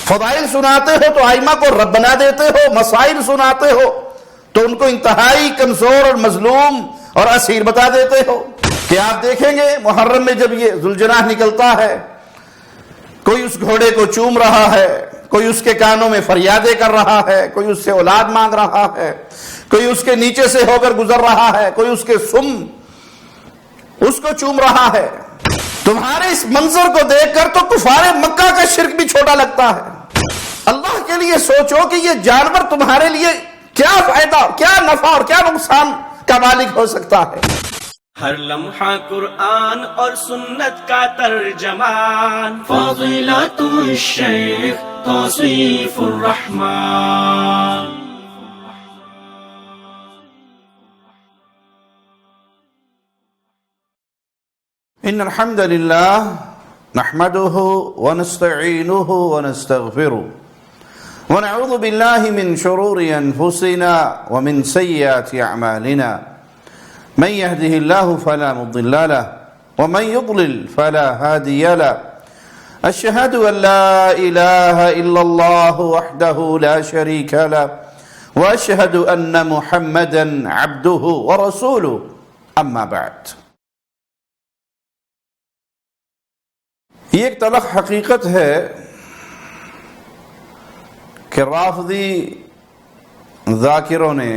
فضائل سناتے ہو تو ائمہ کو رب بنا دیتے ہو، مسائل سناتے ہو تو ان کو انتہائی کمزور اور مظلوم اور اسیر بتا دیتے ہو۔ کہ آپ دیکھیں گے محرم میں جب یہ ذوالجناح نکلتا ہے، کوئی اس گھوڑے کو چوم رہا ہے، کوئی اس کے کانوں میں فریادیں کر رہا ہے، کوئی اس سے اولاد مانگ رہا ہے، کوئی اس کے نیچے سے ہو کر گزر رہا ہے، کوئی اس کے سم اس کو چوم رہا ہے۔ تمہارے اس منظر کو دیکھ کر تو کفار مکہ کا شرک بھی چھوٹا لگتا ہے۔ اللہ کے لیے سوچو کہ یہ جانور تمہارے لیے کیا فائدہ، کیا نفع اور کیا نقصان کا مالک ہو سکتا ہے۔ ہر لمحہ قرآن اور سنت کا ترجمان، فضیلت الشیخ توصیف الرحمن۔ ان الحمد للہ نحمده ونستعینه ونستغفره ونعوذ باللہ من شرور انفسنا ومن سیئات اعمالنا، من يهده الله فلا مضل له ومن يضلل فلا هادي له، اشهد ان لا اله الا الله وحده لا شريك له واشهد ان محمدا عبده ورسوله، اما بعد۔ یہ ایک تلخ حقیقت ہے کہ رافضی ذاکروں نے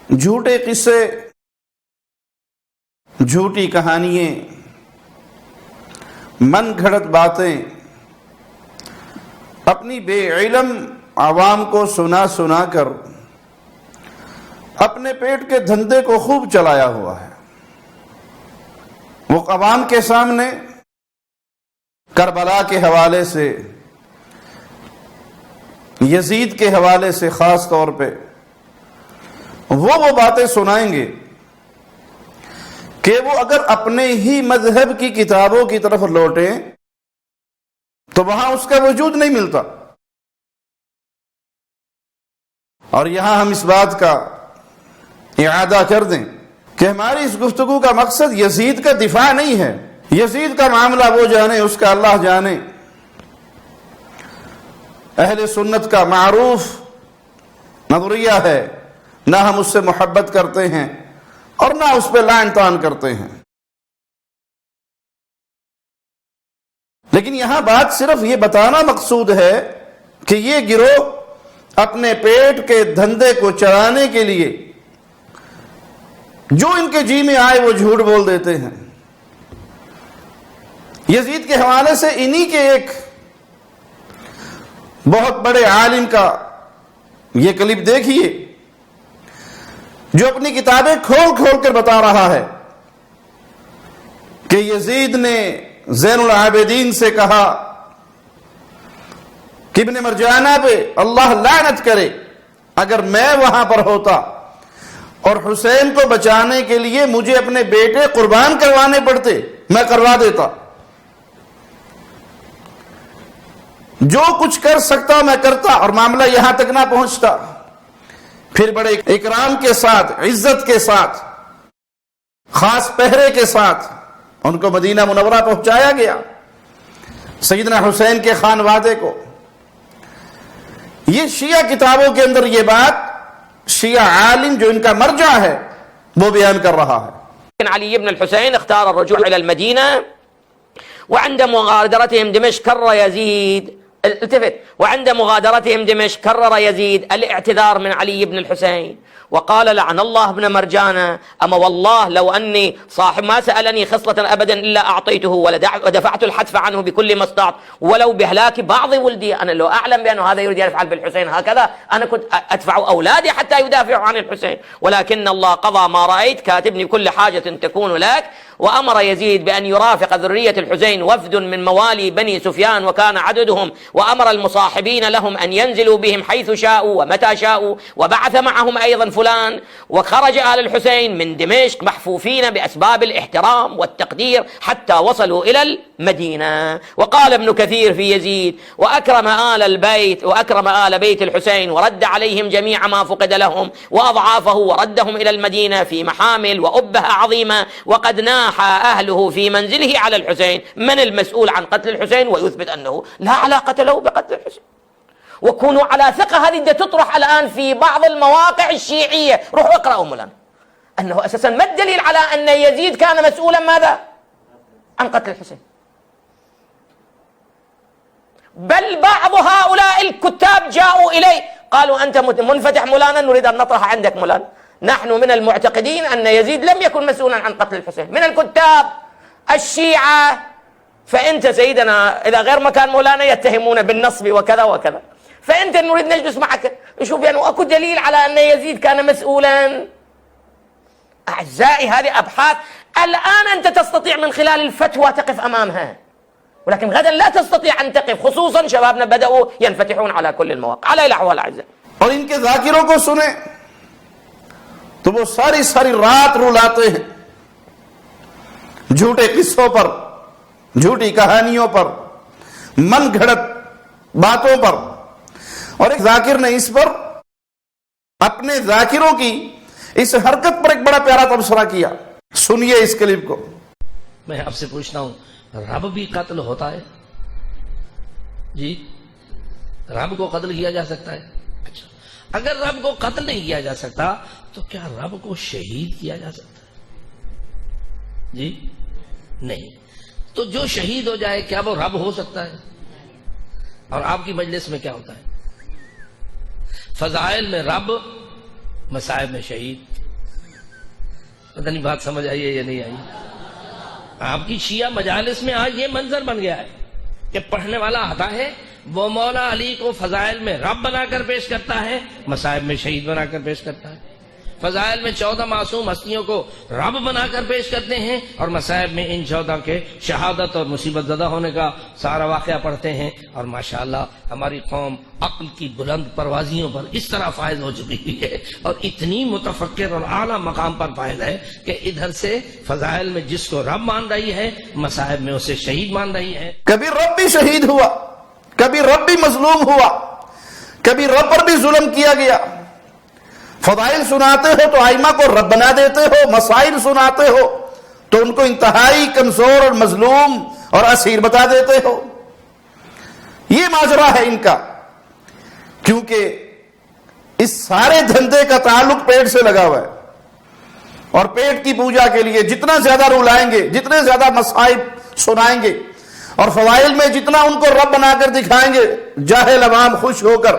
جھوٹے قصے، جھوٹی کہانیاں، من گھڑت باتیں اپنی بے علم عوام کو سنا سنا کر اپنے پیٹ کے دھندے کو خوب چلایا ہوا ہے۔ وہ عوام کے سامنے کربلا کے حوالے سے، یزید کے حوالے سے خاص طور پہ وہ باتیں سنائیں گے کہ وہ اگر اپنے ہی مذہب کی کتابوں کی طرف لوٹیں تو وہاں اس کا وجود نہیں ملتا۔ اور یہاں ہم اس بات کا اعادہ کر دیں کہ ہماری اس گفتگو کا مقصد یزید کا دفاع نہیں ہے۔ یزید کا معاملہ وہ جانے، اس کا اللہ جانے۔ اہل سنت کا معروف نظریہ ہے، نہ ہم اس سے محبت کرتے ہیں اور نہ اس پہ لعن طعن کرتے ہیں۔ لیکن یہاں بات صرف یہ بتانا مقصود ہے کہ یہ گروہ اپنے پیٹ کے دھندے کو چلانے کے لیے جو ان کے جی میں آئے وہ جھوٹ بول دیتے ہیں۔ یزید کے حوالے سے انہی کے ایک بہت بڑے عالم کا یہ کلپ دیکھیے جو اپنی کتابیں کھول کھول کر بتا رہا ہے کہ یزید نے زین العابدین سے کہا کہ ابن مرجانہ پہ اللہ لعنت کرے، اگر میں وہاں پر ہوتا اور حسین کو بچانے کے لیے مجھے اپنے بیٹے قربان کروانے پڑتے میں کروا دیتا، جو کچھ کر سکتا میں کرتا، اور معاملہ یہاں تک نہ پہنچتا۔ پھر بڑے اکرام کے ساتھ، عزت کے ساتھ، خاص پہرے کے ساتھ ان کو مدینہ منورہ پہنچایا گیا، سیدنا حسین کے خانوادے کو۔ یہ شیعہ کتابوں کے اندر یہ بات شیعہ عالم جو ان کا مرجع ہے وہ بیان کر رہا ہے۔ علي بن الحسين اختار الرجوع إلى المدينة، وعند مغادرتهم دمشق كرر يزيد وعند مغادرتهم دمشق كرر يزيد الاعتذار من علي بن الحسين، وقال لعن الله ابن مرجانة، أما والله لو أني صاحب ما سألني خصلة أبدا إلا أعطيته ودفعت الحتف عنه بكل ما استطعت ولو بهلاك بعض ولدي. أنا لو أعلم بأنه هذا يريد أن يفعل بالحسين هكذا أنا كنت أدفع أولادي حتى يدافعوا عن الحسين، ولكن الله قضى ما رأيت، كاتبني كل حاجة تكون لك. وأمر يزيد بأن يرافق ذرية الحسين وفد من موالي بني سفيان وكان عددهم، وأمر المصاحبين لهم أن ينزلوا بهم حيث شاءوا ومتى شاءوا، وبعث معهم أيضا فلان. وخرج آل الحسين من دمشق محفوفين بأسباب الاحترام والتقدير حتى وصلوا إلى المدينة. وقال ابن كثير في يزيد: وأكرم آل بيت الحسين ورد عليهم جميع ما فقد لهم وأضعافه، وردهم إلى المدينة في محامل وأبه عظيمة، وقد نام تناحى أهله في منزله على الحسين، من المسؤول عن قتل الحسين ويثبت أنه لا علاقة له بقتل الحسين. وكونوا على ثقة، هذه تطرح الآن في بعض المواقع الشيعية، روحوا اقرأوا مولانا، أنه أساسا ما الدليل على أن يزيد كان مسؤولا ماذا؟ عن قتل الحسين. بل بعض هؤلاء الكتاب جاءوا إليه قالوا أنت منفتح مولانا، نريد أن نطرح عندك مولانا، نحن من المعتقدين أن يزيد لم يكن مسؤولا عن قتل الحسين من الكتاب الشيعة. فأنت سيدنا إذا غير مكان مولانا يتهمون بالنصب وكذا وكذا، فأنت نريد نجلس معك نشوف يعني أكو دليل على أن يزيد كان مسؤولا. أعزائي هذه أبحاث الآن أنت تستطيع من خلال الفتوى تقف أمامها، ولكن غدا لا تستطيع أن تقف، خصوصا شبابنا بدأوا ينفتحون على كل المواقع. على الأحوال أعزائي، اور ان کے ذاکروں کو سنیں تو وہ ساری ساری رات رلاتے ہیں جھوٹے قصوں پر، جھوٹی کہانیوں پر، من گھڑت باتوں پر، اور ایک ذاکر نے اس پر اپنے ذاکروں کی اس حرکت پر ایک بڑا پیارا تبصرہ کیا. سنیے اس کلپ کو. میں آپ سے پوچھتا ہوں، رب بھی قتل ہوتا ہے؟ جی، رب کو قتل کیا جا سکتا ہے؟ اچھا، اگر رب کو قتل نہیں کیا جا سکتا تو کیا رب کو شہید کیا جا سکتا ہے؟ جی نہیں. تو جو شہید ہو جائے کیا وہ رب ہو سکتا ہے؟ اور آپ کی مجلس میں کیا ہوتا ہے؟ فضائل میں رب، مصائب میں شہید. پتہ نہیں بات سمجھ آئی ہے یا نہیں آئی؟ آپ کی شیعہ مجالس میں آج یہ منظر بن گیا ہے کہ پڑھنے والا آتا ہے وہ مولا علی کو فضائل میں رب بنا کر پیش کرتا ہے، مصائب میں شہید بنا کر پیش کرتا ہے. فضائل میں 14 معصوم ہستیوں کو رب بنا کر پیش کرتے ہیں، اور مصائب میں ان 14 کے شہادت اور مصیبت زدہ ہونے کا سارا واقعہ پڑھتے ہیں. اور ماشاءاللہ ہماری قوم عقل کی بلند پروازیوں پر اس طرح فائز ہو چکی ہوئی ہے اور اتنی متفکر اور اعلیٰ مقام پر فائز ہے کہ ادھر سے فضائل میں جس کو رب مان رہی ہے، مصائب میں اسے شہید مان رہی ہے. کبھی رب بھی شہید ہوا، کبھی رب بھی مظلوم ہوا، کبھی رب پر بھی ظلم کیا گیا. فضائل سناتے ہو تو آئمہ کو رب بنا دیتے ہو، مسائل سناتے ہو تو ان کو انتہائی کمزور اور مظلوم اور اسیر بتا دیتے ہو. یہ ماجرا ہے ان کا، کیونکہ اس سارے دھندے کا تعلق پیٹ سے لگا ہوا ہے، اور پیٹ کی پوجا کے لیے جتنا زیادہ رولائیں گے، جتنے زیادہ مصائب سنائیں گے، اور فضائل میں جتنا ان کو رب بنا کر دکھائیں گے، جاہل عوام خوش ہو کر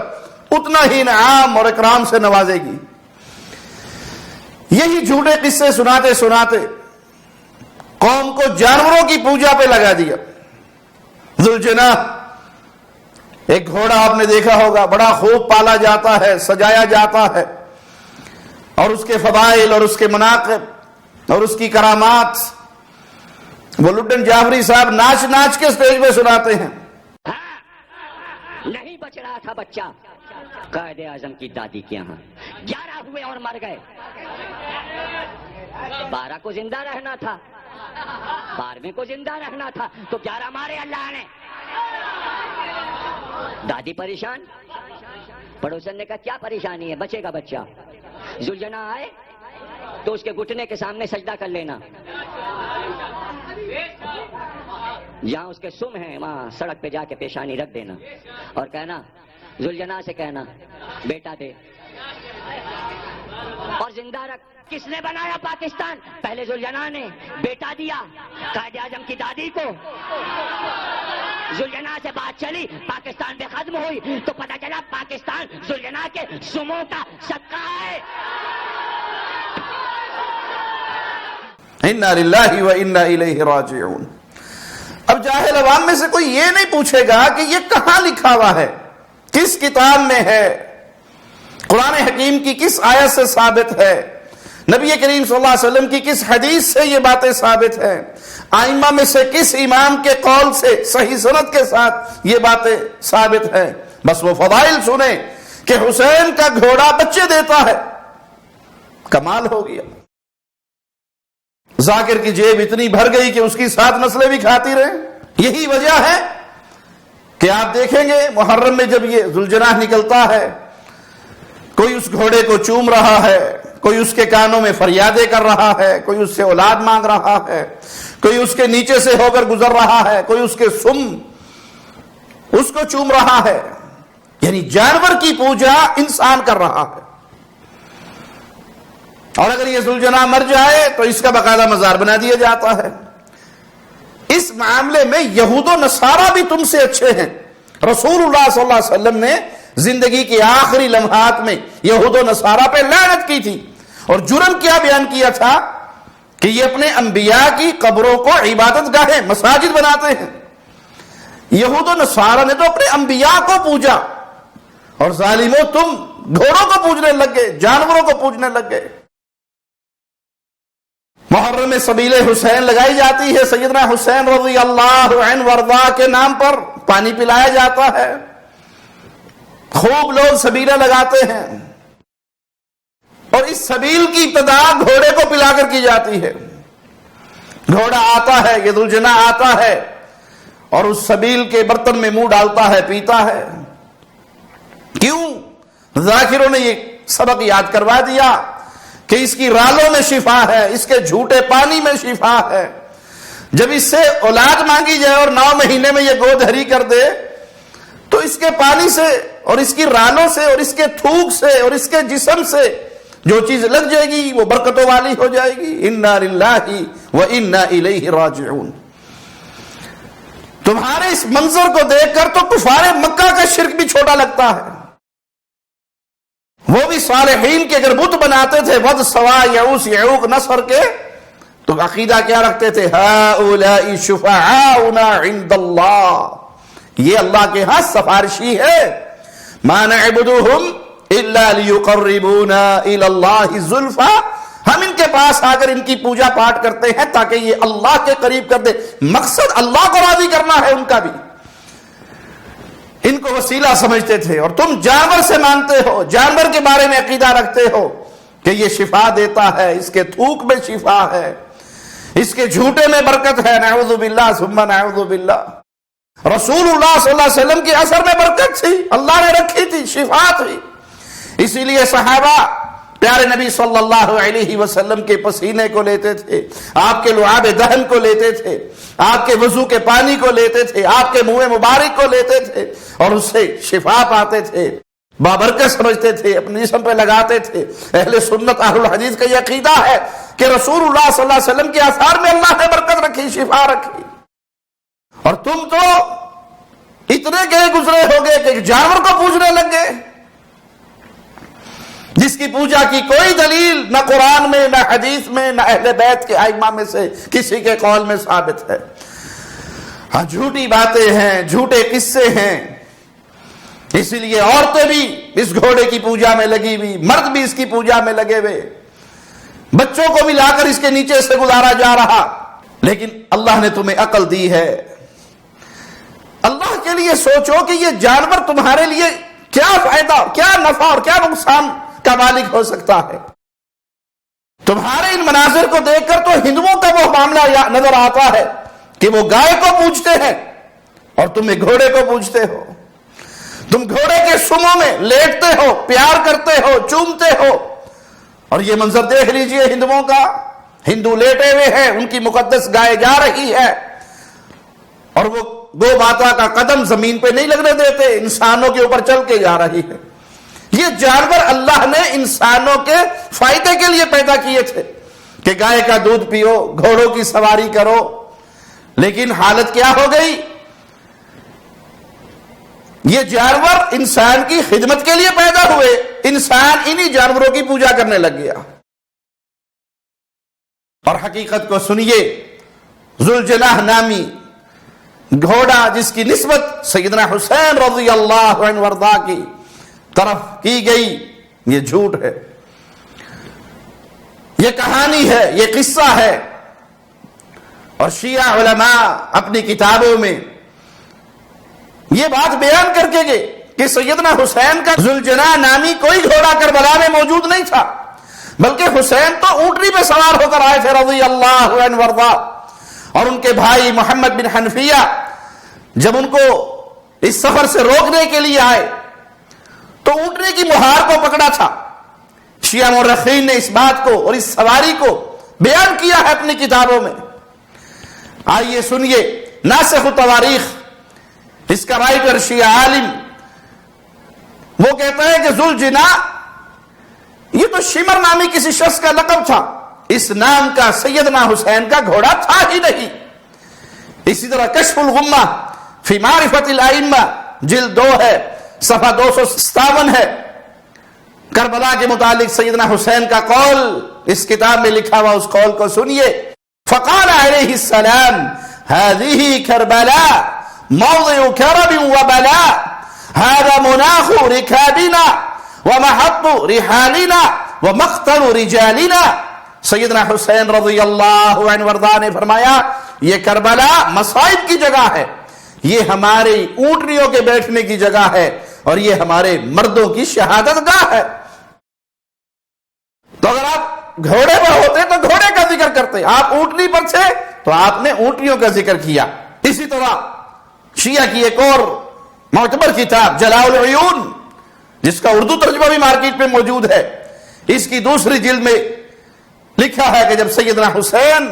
اتنا ہی انعام اور اکرام سے نوازے گی. یہی جھوٹے قصے سناتے سناتے قوم کو جانوروں کی پوجا پہ لگا دیا. ذوالجناح ایک گھوڑا آپ نے دیکھا ہوگا، بڑا خوب پالا جاتا ہے، سجایا جاتا ہے، اور اس کے فضائل اور اس کے مناقب اور اس کی کرامات وہ لڈن جعفری صاحب ناچ ناچ کے سٹیج پہ سناتے ہیں. نہیں بچ رہا تھا بچہ قائد اعظم کی دادی کے یہاں، 11 ہوئے اور مر گئے. 12 کو زندہ رہنا تھا، 12ویں کو زندہ رہنا تھا، تو 11 مارے اللہ نے. دادی پریشان، پڑوسن نے کہا کیا پریشانی ہے، بچے گا بچہ. ذوالجناح آئے تو اس کے گھٹنے کے سامنے سجدہ کر لینا، جہاں اس کے سم ہیں وہاں سڑک پہ جا کے پیشانی رکھ دینا اور کہنا، ذوالجناح سے کہنا بیٹا دے اور زندہ رکھ. کس نے بنایا پاکستان؟ پہلے ذوالجناح نے بیٹا دیا قائد اعظم کی دادی کو. ذوالجناح سے بات چلی، پاکستان بے ختم ہوئی تو پتہ چلا پاکستان ذوالجناح کے سموں کا صدقہ ہے. انا للہ و انا الیہ راجعون. اب جاہل عوام میں سے کوئی یہ نہیں پوچھے گا کہ یہ کہاں لکھا ہوا ہے، کس کتاب میں ہے، قرآن حکیم کی کس آیت سے ثابت ہے، نبی کریم صلی اللہ علیہ وسلم کی کس حدیث سے یہ باتیں ثابت ہیں، آئمہ میں سے کس امام کے قول سے صحیح سند کے ساتھ یہ باتیں ثابت ہیں. بس وہ فضائل سنیں کہ حسین کا گھوڑا بچے دیتا ہے، کمال ہو گیا. ذاکر کی جیب اتنی بھر گئی کہ اس کی 7 نسلیں بھی کھاتی رہیں. یہی وجہ ہے کہ آپ دیکھیں گے محرم میں جب یہ ذوالجناح نکلتا ہے، کوئی اس گھوڑے کو چوم رہا ہے، کوئی اس کے کانوں میں فریادیں کر رہا ہے، کوئی اس سے اولاد مانگ رہا ہے، کوئی اس کے نیچے سے ہو کر گزر رہا ہے، کوئی اس کے سم اس کو چوم رہا ہے، یعنی جانور کی پوجا انسان کر رہا ہے۔ اور اگر یہ ذوالجناح مر جائے تو اس کا باقاعدہ مزار بنا دیا جاتا ہے۔ اس معاملے میں یہود و نصارہ بھی تم سے اچھے ہیں۔ رسول اللہ صلی اللہ علیہ وسلم نے زندگی کے آخری لمحات میں یہود و نصارہ پہ لعنت کی تھی، اور جرم کیا بیان کیا تھا کہ یہ اپنے انبیاء کی قبروں کو عبادت گاہیں مساجد بناتے ہیں۔ یہود و نصارہ نے تو اپنے انبیاء کو پوجا، اور ظالموں تم گھوڑوں کو پوجنے لگ گئے، جانوروں کو پوجنے لگ گئے۔ محرم میں سبیل حسین لگائی جاتی ہے، سیدنا حسین رضی اللہ عنہ وارضا کے نام پر پانی پلایا جاتا ہے، خوب لوگ سبیلیں لگاتے ہیں، اور اس سبیل کی ابتدا گھوڑے کو پلا کر کی جاتی ہے۔ گھوڑا آتا ہے، یہ ذوالجناح آتا ہے، اور اس سبیل کے برتن میں منہ ڈالتا ہے، پیتا ہے۔ کیوں؟ ذاکروں نے یہ سبق یاد کروا دیا کہ اس کی رالوں میں شفا ہے، اس کے جھوٹے پانی میں شفا ہے۔ جب اس سے اولاد مانگی جائے اور 9 مہینے میں یہ گود ہری کر دے تو اس کے پانی سے اور اس کی رالوں سے اور اس کے تھوک سے اور اس کے جسم سے جو چیز لگ جائے گی وہ برکتوں والی ہو جائے گی۔ انا للہ و انا الیہ راجعون۔ تمہارے اس منظر کو دیکھ کر تو کفار مکہ کا شرک بھی چھوٹا لگتا ہے۔ وہ بھی صالحین کے اگر بت بناتے تھے، ود، سوا، یعوس، یعوق، نصر کے، تو عقیدہ کیا رکھتے تھے؟ ہؤلاء شفعاؤنا عند اللہ، یہ اللہ کے ہاں سفارشی ہے۔ ما نعبدهم الا لیقربونا الی اللہ زلفا، ہم ان کے پاس آ کر ان کی پوجا پاٹ کرتے ہیں تاکہ یہ اللہ کے قریب کر دے۔ مقصد اللہ کو راضی کرنا ہے ان کا بھی، ان کو وسیلہ سمجھتے تھے۔ اور تم جانور سے مانتے ہو، جانور کے بارے میں عقیدہ رکھتے ہو کہ یہ شفا دیتا ہے، اس کے تھوک میں شفا ہے، اس کے جھوٹے میں برکت ہے۔ نعوذ باللہ ثم نعوذ باللہ۔ رسول اللہ صلی اللہ علیہ وسلم کے اثر میں برکت تھی، اللہ نے رکھی تھی، شفا تھی۔ اسی لیے صحابہ پیارے نبی صلی اللہ علیہ وسلم کے پسینے کو لیتے تھے، آپ کے لعاب دہن کو لیتے تھے، آپ کے وضو کے پانی کو لیتے تھے، آپ کے منہ مبارک کو لیتے تھے، اور اس سے شفا پاتے تھے، بابرکت سمجھتے تھے، اپنے جسم پہ لگاتے تھے۔ اہل سنت اہل الحدیث کا یہ عقیدہ ہے کہ رسول اللہ صلی اللہ علیہ وسلم کے آثار میں اللہ نے برکت رکھی، شفا رکھی۔ اور تم تو اتنے گئے گزرے ہو گئے کہ جانور کو پوجنے لگ گئے، جس کی پوجا کی کوئی دلیل نہ قرآن میں، نہ حدیث میں، نہ اہل بیت کے ائمہ میں سے کسی کے قول میں ثابت ہے۔ ہاں، جھوٹی باتیں ہیں، جھوٹے قصے ہیں۔ اسی لیے عورتیں بھی اس گھوڑے کی پوجا میں لگی ہوئی، مرد بھی اس کی پوجا میں لگے ہوئے، بچوں کو بھی لا کر اس کے نیچے سے گزارا جا رہا۔ لیکن اللہ نے تمہیں عقل دی ہے، اللہ کے لیے سوچو کہ یہ جانور تمہارے لیے کیا فائدہ، کیا نفع اور کیا نقصان کا مالک ہو سکتا ہے۔ تمہارے ان مناظر کو دیکھ کر تو ہندوؤں کا وہ معاملہ نظر آتا ہے کہ وہ گائے کو پوجتے ہیں اور تم گھوڑے کو پوجتے ہو۔ تم گھوڑے کے سموں میں لیٹتے ہو، پیار کرتے ہو، چومتے ہو، اور یہ منظر دیکھ لیجئے ہندوؤں کا۔ ہندو لیٹے ہوئے ہیں، ان کی مقدس گائے جا رہی ہے، اور وہ گو ماتا کا قدم زمین پہ نہیں لگنے دیتے، انسانوں کے اوپر چل کے جا رہی ہے۔ یہ جانور اللہ نے انسانوں کے فائدے کے لیے پیدا کیے تھے کہ گائے کا دودھ پیو، گھوڑوں کی سواری کرو، لیکن حالت کیا ہو گئی؟ یہ جانور انسان کی خدمت کے لیے پیدا ہوئے، انسان انہی جانوروں کی پوجا کرنے لگ گیا۔ اور حقیقت کو سنیے، ذوالجناح نامی گھوڑا جس کی نسبت سیدنا حسین رضی اللہ عنہ وارضا کی طرف کی گئی، یہ جھوٹ ہے، یہ کہانی ہے، یہ قصہ ہے۔ اور شیعہ علماء اپنی کتابوں میں یہ بات بیان کر کے گئے کہ سیدنا حسین کا ذوالجناح نامی کوئی گھوڑا کربلا میں موجود نہیں تھا، بلکہ حسین تو اونٹنی پہ سوار ہو کر آئے تھے رضی اللہ عنہ وارضا۔ اور ان کے بھائی محمد بن حنفیہ جب ان کو اس سفر سے روکنے کے لیے آئے تو اونٹنے کی مہار کو پکڑا تھا، شیعہ مورخین نے اس بات کو اور اس سواری کو بیان کیا ہے اپنی کتابوں میں. آئیے سنیے ناسخ التواریخ، اس کا رائٹر شیعہ عالم، وہ کہتا ہے کہ ذوالجنا یہ تو شمر نامی کسی شخص کا لقب تھا، اس نام کا سیدنا حسین کا گھوڑا تھا ہی نہیں. اسی طرح کشف الغمہ فی معرفت الائمہ جلد 2 ہے، صفحہ 257 ہے. کربلا کے متعلق سیدنا حسین کا قول اس کتاب میں لکھا ہوا، اس قول کو سنیے. فقال علیہ السلام هذه کربلا موضع کرب وبلاء هذا مناخ رکابنا ومحط رحالنا ومقتل رجالنا. سیدنا حسین رضی اللہ عنہ وارضاہ نے فرمایا یہ کربلا مصائب کی جگہ ہے، یہ ہماری اونٹنیوں کے بیٹھنے کی جگہ ہے، اور یہ ہمارے مردوں کی شہادت گاہ ہے. تو اگر آپ گھوڑے پر ہوتے تو گھوڑے کا ذکر کرتے، آپ اونٹنی پر تھے تو آپ نے اونٹنیوں کا ذکر کیا. اسی طرح شیعہ کی ایک اور معتبر کتاب جلاء العیون، جس کا اردو ترجمہ بھی مارکیٹ میں موجود ہے، اس کی دوسری جلد میں لکھا ہے کہ جب سیدنا حسین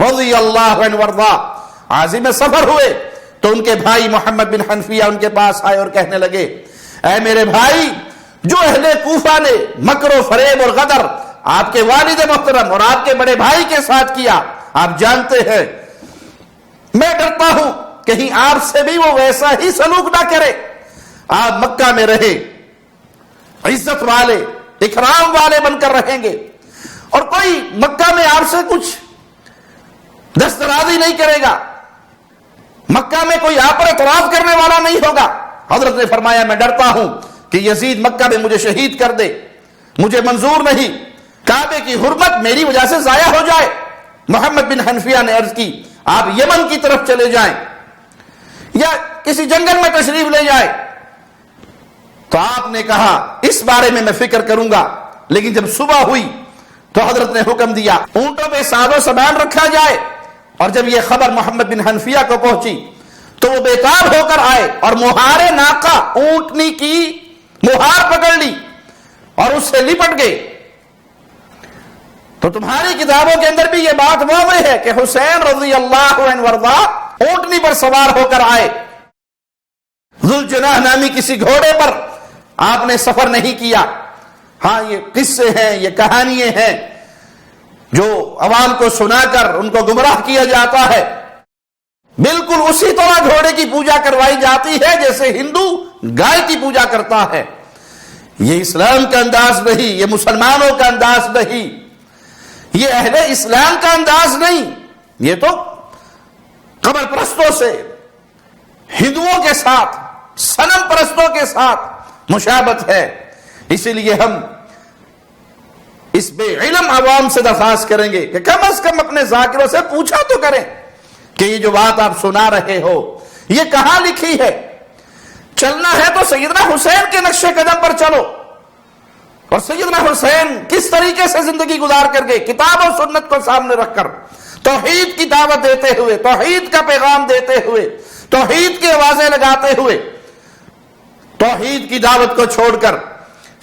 رضی اللہ عنہ وارضاہ عازم سفر ہوئے تو ان کے بھائی محمد بن حنفیہ ان کے پاس آئے اور کہنے لگے اے میرے بھائی، جو اہل کوفہ نے مکر و فریب اور غدر آپ کے والد محترم اور آپ کے بڑے بھائی کے ساتھ کیا آپ جانتے ہیں، میں ڈرتا ہوں کہیں آپ سے بھی وہ ویسا ہی سلوک نہ کرے. آپ مکہ میں رہے، عزت والے اکرام والے بن کر رہیں گے، اور کوئی مکہ میں آپ سے کچھ دسترازی نہیں کرے گا، مکہ میں کوئی آپ پر اعتراض کرنے والا نہیں ہوگا. حضرت نے فرمایا میں ڈرتا ہوں کہ یزید مکہ میں مجھے شہید کر دے، مجھے منظور نہیں، کعبے کی حرمت میری وجہ سے ضائع ہو جائے. محمد بن حنفیہ نے عرض کی آپ یمن کی طرف چلے جائیں یا کسی جنگل میں تشریف لے جائیں. تو آپ نے کہا اس بارے میں فکر کروں گا. لیکن جب صبح ہوئی تو حضرت نے حکم دیا اونٹوں پہ ساز و سامان رکھا جائے، اور جب یہ خبر محمد بن حنفیہ کو پہنچی تو وہ بیتاب ہو کر آئے اور مہار ناقہ اونٹنی کی مہار پکڑ لی اور اس سے لپٹ گئے. تو تمہاری کتابوں کے اندر بھی یہ بات واضح ہے کہ حسین رضی اللہ عنہ وارضاہ اونٹنی پر سوار ہو کر آئے، ذوالجناح نامی کسی گھوڑے پر آپ نے سفر نہیں کیا. ہاں یہ قصے ہیں، یہ کہانیاں ہیں جو عوام کو سنا کر ان کو گمراہ کیا جاتا ہے. بالکل اسی طرح گھوڑے کی پوجا کروائی جاتی ہے جیسے ہندو گائے کی پوجا کرتا ہے. یہ اسلام کا انداز نہیں، یہ مسلمانوں کا انداز نہیں، یہ اہل اسلام کا انداز نہیں. یہ تو قبر پرستوں سے، ہندوؤں کے ساتھ، صنم پرستوں کے ساتھ مشابہت ہے. اسی لیے ہم اس بے علم عوام سے درخواست کریں گے کہ کم از کم اپنے ذاکروں سے پوچھا تو کریں کہ یہ جو بات آپ سنا رہے ہو یہ کہاں لکھی ہے. چلنا ہے تو سیدنا حسین کے نقش قدم پر چلو، اور سیدنا حسین کس طریقے سے زندگی گزار کر گئے، کتاب و سنت کو سامنے رکھ کر توحید کی دعوت دیتے ہوئے، توحید کا پیغام دیتے ہوئے، توحید کی آوازیں لگاتے ہوئے، توحید کی دعوت کو چھوڑ کر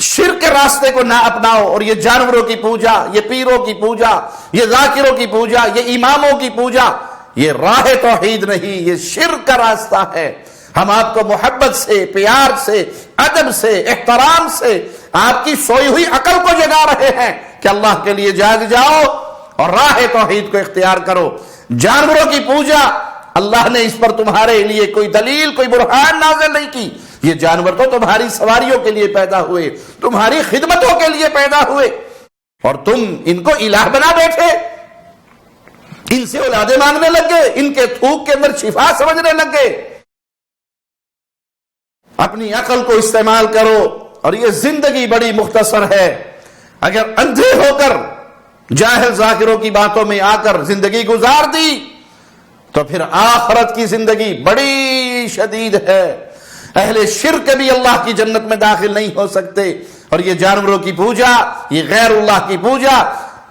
شرک کے راستے کو نہ اپناؤ. اور یہ جانوروں کی پوجا، یہ پیروں کی پوجا، یہ ذاکروں کی پوجا، یہ اماموں کی پوجا، یہ راہ توحید نہیں، یہ شرک کا راستہ ہے. ہم آپ کو محبت سے، پیار سے، ادب سے، احترام سے آپ کی سوئی ہوئی عقل کو جگا رہے ہیں کہ اللہ کے لیے جاگ جاؤ اور راہ توحید کو اختیار کرو. جانوروں کی پوجا، اللہ نے اس پر تمہارے لیے کوئی دلیل، کوئی برہان نازل نہیں کی. یہ جانور تو تمہاری سواریوں کے لیے پیدا ہوئے، تمہاری خدمتوں کے لیے پیدا ہوئے، اور تم ان کو الہ بنا بیٹھے، ان سے اولادیں مانگنے لگ گئے، ان کے تھوک کے اندر شفا سمجھنے لگ گئے. اپنی عقل کو استعمال کرو. اور یہ زندگی بڑی مختصر ہے، اگر اندھے ہو کر جاہل ذاکروں کی باتوں میں آ کر زندگی گزار دی تو پھر آخرت کی زندگی بڑی شدید ہے. اہل شرک بھی اللہ کی جنت میں داخل نہیں ہو سکتے. اور یہ جانوروں کی پوجا، یہ غیر اللہ کی پوجا،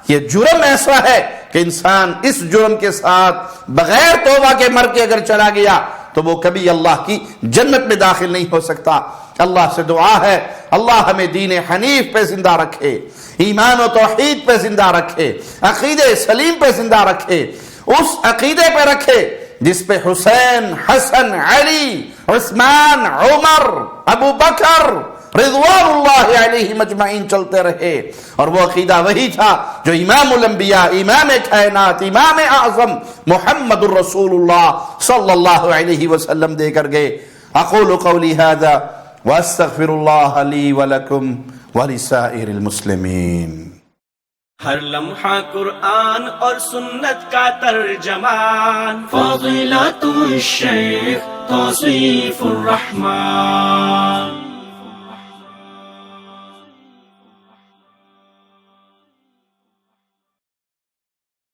یہ جرم ایسا ہے کہ انسان اس جرم کے ساتھ بغیر توبہ کے مر کے اگر چلا گیا تو وہ کبھی اللہ کی جنت میں داخل نہیں ہو سکتا۔ اللہ سے دعا ہے اللہ ہمیں دین حنیف پہ زندہ رکھے، ایمان و توحید پہ زندہ رکھے، عقیدہ سلیم پہ زندہ رکھے، اس عقیدے پہ رکھے جس پہ حسین، حسن، علی، عثمان، عمر، ابو بکر رضوان اللہ علیہ مجمعین چلتے رہے۔ اور وہ عقیدہ وہی تھا جو امام الانبیاء، امام کائنات، امام اعظم محمد الرسول اللہ صلی اللہ علیہ وسلم دے کر گئے۔ اقول قولی ھذا واستغفر اللہ لی ولکم ولسائر المسلمین۔ ہر لمحہ قرآن اور سنت کا ترجمان، فضیلت الشیخ توصیف الرحمان۔